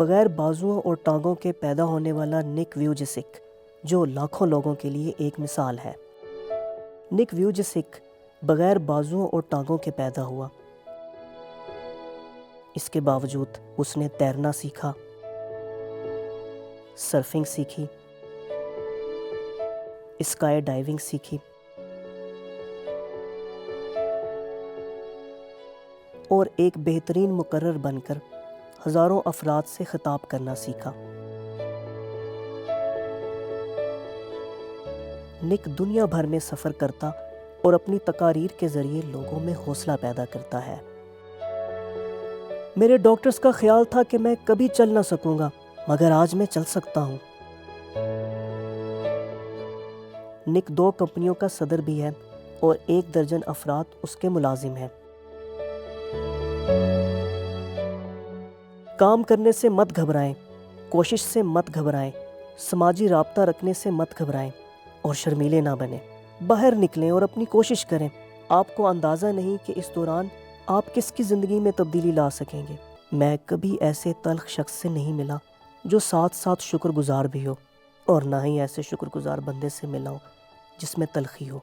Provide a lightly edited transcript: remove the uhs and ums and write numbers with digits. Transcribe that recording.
بغیر بازوؤں اور ٹانگوں کے پیدا ہونے والا نک ویوجسک، جو لاکھوں لوگوں کے لیے ایک مثال ہے۔ نک ویوجسک بغیر بازوؤں اور ٹانگوں کے پیدا ہوا۔ اس کے باوجود اس نے تیرنا سیکھا، سرفنگ سیکھی، اسکائی ڈائیونگ سیکھی اور ایک بہترین مقرر بن کر ہزاروں افراد سے خطاب کرنا سیکھا۔ نک دنیا بھر میں سفر کرتا اور اپنی تقاریر کے ذریعے لوگوں میں حوصلہ پیدا کرتا ہے۔ میرے ڈاکٹرز کا خیال تھا کہ میں کبھی چل نہ سکوں گا، مگر آج میں چل سکتا ہوں۔ نک 2 کمپنیوں کا صدر بھی ہے اور 1 درجن افراد اس کے ملازم ہیں۔ کام کرنے سے مت گھبرائیں، کوشش سے مت گھبرائیں، سماجی رابطہ رکھنے سے مت گھبرائیں اور شرمیلے نہ بنیں۔ باہر نکلیں اور اپنی کوشش کریں۔ آپ کو اندازہ نہیں کہ اس دوران آپ کس کی زندگی میں تبدیلی لا سکیں گے۔ میں کبھی ایسے تلخ شخص سے نہیں ملا جو ساتھ ساتھ شکر گزار بھی ہو، اور نہ ہی ایسے شکر گزار بندے سے ملا ہوں جس میں تلخی ہو۔